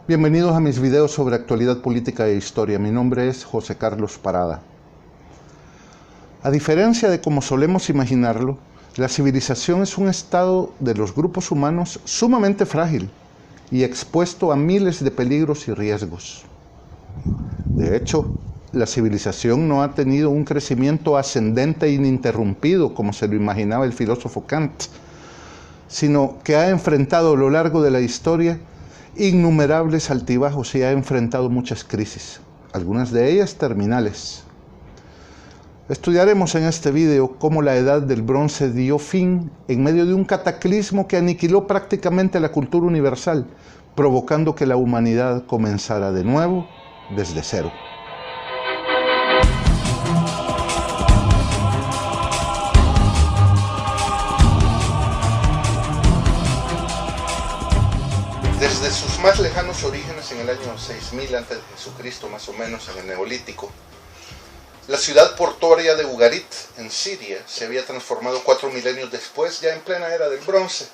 Bienvenidos a mis videos sobre actualidad política e historia. Mi nombre es José Carlos Parada. A diferencia de como solemos imaginarlo, la civilización es un estado de los grupos humanos sumamente frágil y expuesto a miles de peligros y riesgos. De hecho, la civilización no ha tenido un crecimiento ascendente e ininterrumpido como se lo imaginaba el filósofo Kant, sino que ha enfrentado a lo largo de la historia innumerables altibajos y ha enfrentado muchas crisis, algunas de ellas terminales. Estudiaremos en este video cómo la Edad del Bronce dio fin en medio de un cataclismo que aniquiló prácticamente la cultura universal, provocando que la humanidad comenzara de nuevo desde cero. Desde sus más lejanos orígenes en el año 6000 a.C., más o menos en el Neolítico, la ciudad portuaria de Ugarit, en Siria, se había transformado 4 milenios después, ya en plena era del bronce,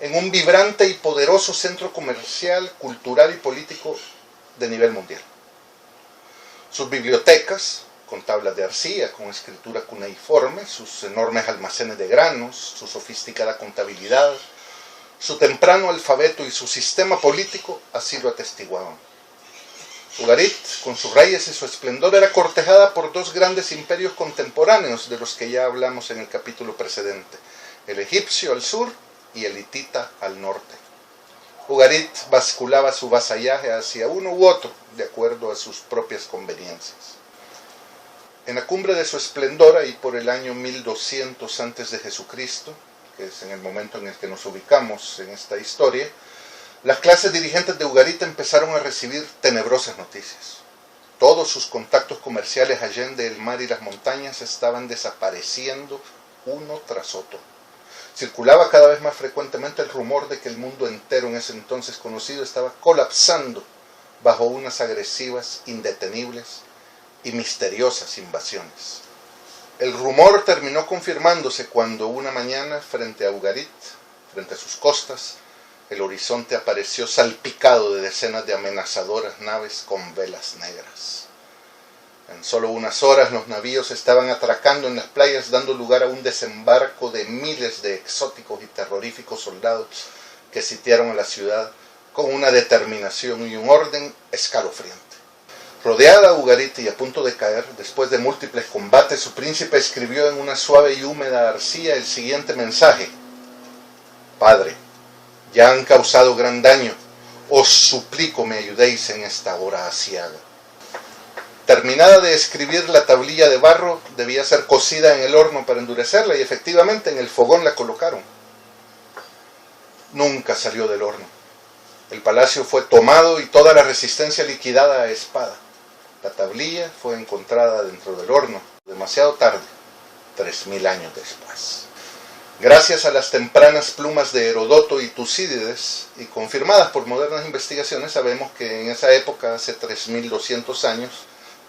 en un vibrante y poderoso centro comercial, cultural y político de nivel mundial. Sus bibliotecas, con tablas de arcilla, con escritura cuneiforme, sus enormes almacenes de granos, su sofisticada contabilidad, su temprano alfabeto y su sistema político así lo atestiguaban. Ugarit, con sus reyes y su esplendor, era cortejada por dos grandes imperios contemporáneos de los que ya hablamos en el capítulo precedente, el egipcio al sur y el hitita al norte. Ugarit basculaba su vasallaje hacia uno u otro, de acuerdo a sus propias conveniencias. En la cumbre de su esplendor, ahí por el año 1200 a.C., que es en el momento en el que nos ubicamos en esta historia, las clases dirigentes de Ugarit empezaron a recibir tenebrosas noticias. Todos sus contactos comerciales allende el mar y las montañas estaban desapareciendo uno tras otro. Circulaba cada vez más frecuentemente el rumor de que el mundo entero en ese entonces conocido estaba colapsando bajo unas agresivas, indetenibles y misteriosas invasiones. El rumor terminó confirmándose cuando una mañana frente a Ugarit, frente a sus costas, el horizonte apareció salpicado de decenas de amenazadoras naves con velas negras. En solo unas horas los navíos estaban atracando en las playas, dando lugar a un desembarco de miles de exóticos y terroríficos soldados que sitiaron a la ciudad con una determinación y un orden escalofriante. Rodeada Ugarit y a punto de caer, después de múltiples combates, su príncipe escribió en una suave y húmeda arcilla el siguiente mensaje: Padre, ya han causado gran daño, os suplico me ayudéis en esta hora aciaga. Terminada de escribir, la tablilla de barro debía ser cocida en el horno para endurecerla, y efectivamente en el fogón la colocaron. Nunca salió del horno. El palacio fue tomado y toda la resistencia liquidada a espada. La tablilla fue encontrada dentro del horno, demasiado tarde, 3000 años después. Gracias a las tempranas plumas de Heródoto y Tucídides, y confirmadas por modernas investigaciones, sabemos que en esa época, hace 3200 años,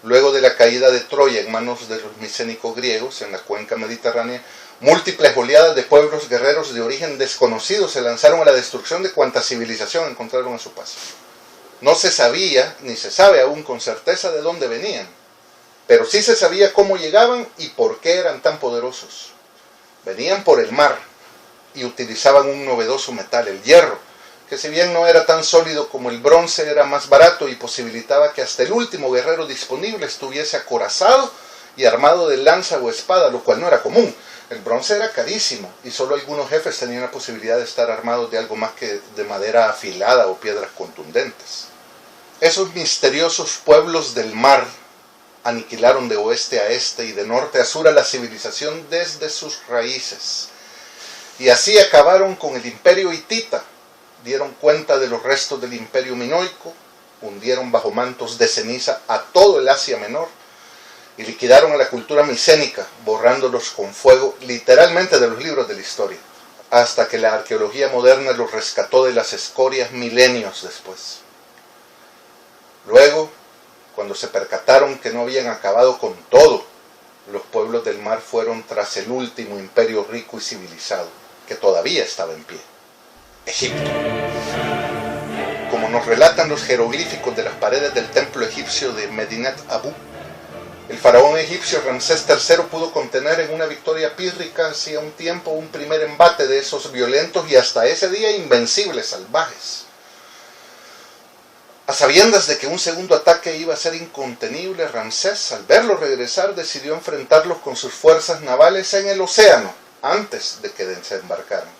luego de la caída de Troya en manos de los micénicos griegos en la cuenca mediterránea, múltiples oleadas de pueblos guerreros de origen desconocido se lanzaron a la destrucción de cuanta civilización encontraron a su paso. No se sabía, ni se sabe aún con certeza de dónde venían, pero sí se sabía cómo llegaban y por qué eran tan poderosos. Venían por el mar y utilizaban un novedoso metal, el hierro, que si bien no era tan sólido como el bronce, era más barato y posibilitaba que hasta el último guerrero disponible estuviese acorazado y armado de lanza o espada, lo cual no era común. El bronce era carísimo y solo algunos jefes tenían la posibilidad de estar armados de algo más que de madera afilada o piedras contundentes. Esos misteriosos pueblos del mar aniquilaron de oeste a este y de norte a sur a la civilización desde sus raíces. Y así acabaron con el imperio hitita, dieron cuenta de los restos del imperio minoico, hundieron bajo mantos de ceniza a todo el Asia Menor y liquidaron a la cultura micénica, borrándolos con fuego literalmente de los libros de la historia, hasta que la arqueología moderna los rescató de las escorias milenios después. Luego, cuando se percataron que no habían acabado con todo, los pueblos del mar fueron tras el último imperio rico y civilizado, que todavía estaba en pie: Egipto. Como como nos relatan los jeroglíficos de las paredes del templo egipcio de Medinet Abu, el faraón egipcio Ramsés III pudo contener en una victoria pírrica hacía un tiempo un primer embate de esos violentos y hasta ese día invencibles salvajes. A sabiendas de que un segundo ataque iba a ser incontenible, Ramsés, al verlo regresar, decidió enfrentarlos con sus fuerzas navales en el océano, antes de que desembarcaran.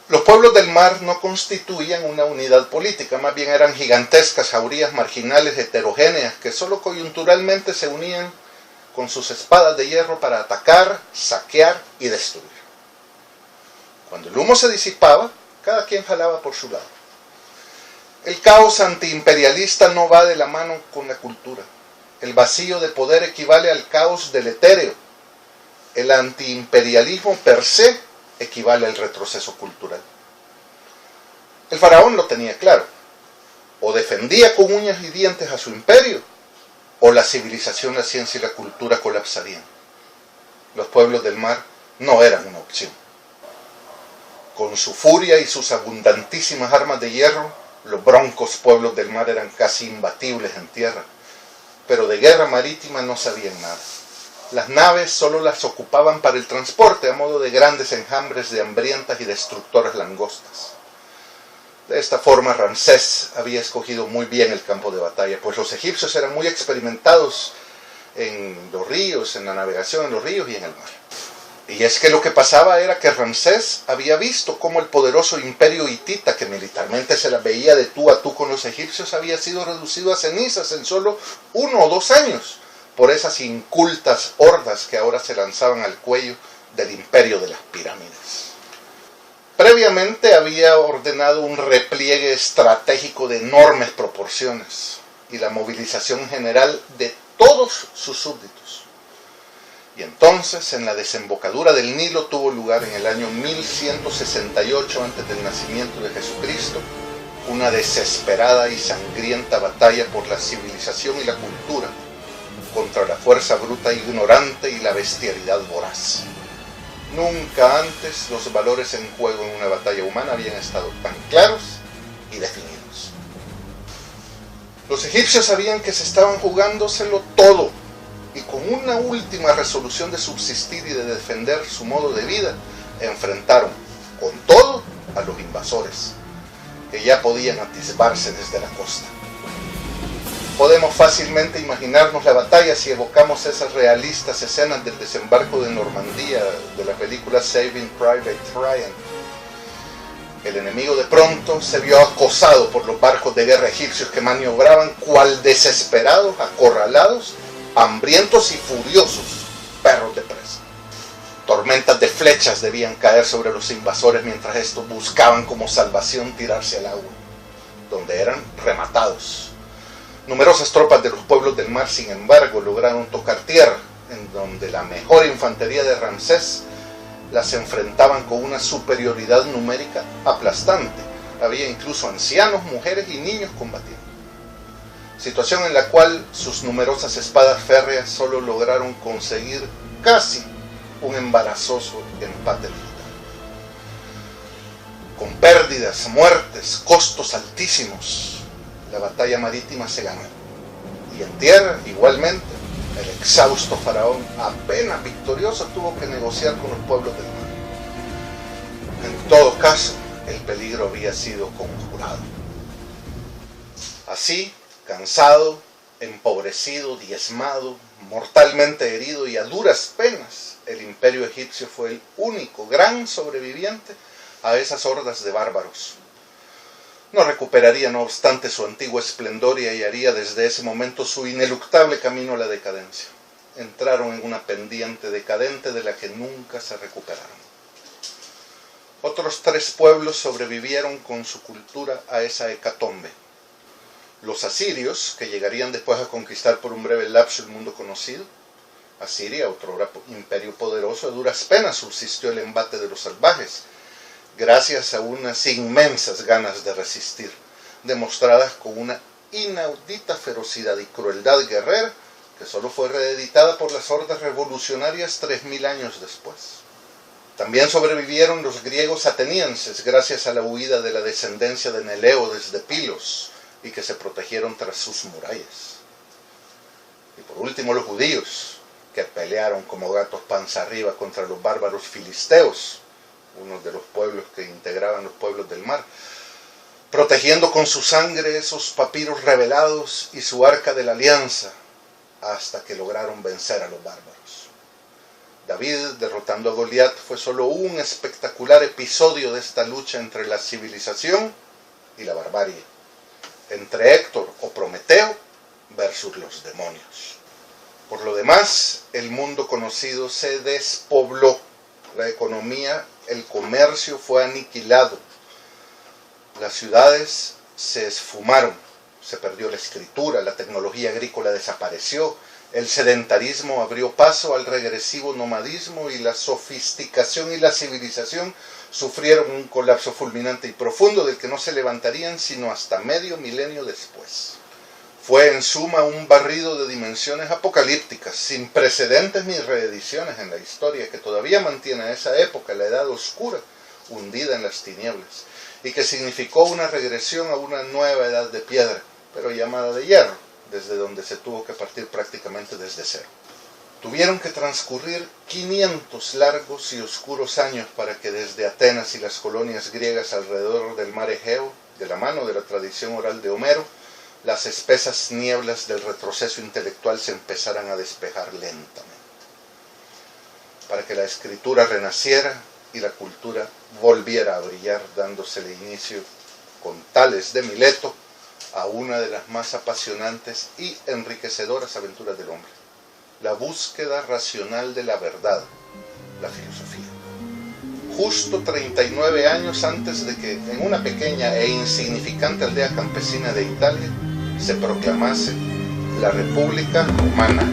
Los pueblos del mar no constituían una unidad política, más bien eran gigantescas jaurías marginales heterogéneas que solo coyunturalmente se unían con sus espadas de hierro para atacar, saquear y destruir. Cuando el humo se disipaba, cada quien jalaba por su lado. El caos antiimperialista no va de la mano con la cultura. El vacío de poder equivale al caos deletéreo. El antiimperialismo per se equivale al retroceso cultural. El faraón lo tenía claro. O defendía con uñas y dientes a su imperio, o la civilización, la ciencia y la cultura colapsarían. Los pueblos del mar no eran una opción. Con su furia y sus abundantísimas armas de hierro, los broncos pueblos del mar eran casi imbatibles en tierra, pero de guerra marítima no sabían nada. Las naves solo las ocupaban para el transporte, a modo de grandes enjambres de hambrientas y destructoras langostas. De esta forma, Ramsés había escogido muy bien el campo de batalla, pues los egipcios eran muy experimentados en los ríos, en la navegación en los ríos y en el mar. Y es que lo que pasaba era que Ramsés había visto cómo el poderoso imperio hitita, que militarmente se la veía de tú a tú con los egipcios, había sido reducido a cenizas en solo 1 o 2 años, por esas incultas hordas que ahora se lanzaban al cuello del imperio de las pirámides. Previamente había ordenado un repliegue estratégico de enormes proporciones y la movilización general de todos sus súbditos. Y entonces, en la desembocadura del Nilo tuvo lugar en el año 1168 antes del nacimiento de Jesucristo, una desesperada y sangrienta batalla por la civilización y la cultura, contra la fuerza bruta e ignorante y la bestialidad voraz. Nunca antes los valores en juego en una batalla humana habían estado tan claros y definidos. Los egipcios sabían que se estaban jugándoselo todo, y con una última resolución de subsistir y de defender su modo de vida, enfrentaron con todo a los invasores, que ya podían atisbarse desde la costa. Podemos fácilmente imaginarnos la batalla si evocamos esas realistas escenas del desembarco de Normandía de la película Saving Private Ryan. El enemigo de pronto se vio acosado por los barcos de guerra egipcios que maniobraban cual desesperados, acorralados, hambrientos y furiosos perros de presa. Tormentas de flechas debían caer sobre los invasores mientras estos buscaban como salvación tirarse al agua, donde eran rematados. Numerosas tropas de los pueblos del mar, sin embargo, lograron tocar tierra, en donde la mejor infantería de Ramsés las enfrentaban con una superioridad numérica aplastante. Había incluso ancianos, mujeres y niños combatiendo. Situación en la cual sus numerosas espadas férreas solo lograron conseguir casi un embarazoso empate militar. Con pérdidas, muertes, costos altísimos, la batalla marítima se ganó. Y en tierra, igualmente, el exhausto faraón, apenas victorioso, tuvo que negociar con los pueblos del mar. En todo caso, el peligro había sido conjurado. Así, cansado, empobrecido, diezmado, mortalmente herido y a duras penas, el imperio egipcio fue el único gran sobreviviente a esas hordas de bárbaros. No recuperaría, no obstante, su antiguo esplendor y hallaría desde ese momento su ineluctable camino a la decadencia. Entraron en una pendiente decadente de la que nunca se recuperaron. Otros 3 pueblos sobrevivieron con su cultura a esa hecatombe. Los asirios, que llegarían después a conquistar por un breve lapso el mundo conocido. Asiria, otro imperio poderoso, a duras penas subsistió el embate de los salvajes, gracias a unas inmensas ganas de resistir, demostradas con una inaudita ferocidad y crueldad guerrera, que solo fue reeditada por las hordas revolucionarias 3000 años después. También sobrevivieron los griegos atenienses gracias a la huida de la descendencia de Neleo desde Pilos y que se protegieron tras sus murallas. Y por último los judíos, que pelearon como gatos panza arriba contra los bárbaros filisteos, uno de los pueblos que integraban los pueblos del mar, protegiendo con su sangre esos papiros revelados y su arca de la alianza, hasta que lograron vencer a los bárbaros. David, derrotando a Goliat, fue solo un espectacular episodio de esta lucha entre la civilización y la barbarie, entre Héctor o Prometeo versus los demonios. Por lo demás, el mundo conocido se despobló, la economía, el comercio fue aniquilado, las ciudades se esfumaron, se perdió la escritura, la tecnología agrícola desapareció, el sedentarismo abrió paso al regresivo nomadismo y la sofisticación y la civilización sufrieron un colapso fulminante y profundo del que no se levantarían sino hasta medio milenio después. Fue en suma un barrido de dimensiones apocalípticas, sin precedentes ni reediciones en la historia, que todavía mantiene a esa época, la Edad Oscura, hundida en las tinieblas, y que significó una regresión a una nueva edad de piedra, pero llamada de hierro, desde donde se tuvo que partir prácticamente desde cero. Tuvieron que transcurrir 500 largos y oscuros años para que desde Atenas y las colonias griegas alrededor del mar Egeo, de la mano de la tradición oral de Homero, las espesas nieblas del retroceso intelectual se empezaran a despejar lentamente, para que la escritura renaciera y la cultura volviera a brillar, dándosele inicio con Tales de Mileto a una de las más apasionantes y enriquecedoras aventuras del hombre, la búsqueda racional de la verdad, la filosofía. Justo 39 años antes de que en una pequeña e insignificante aldea campesina de Italia se proclamase la República Romana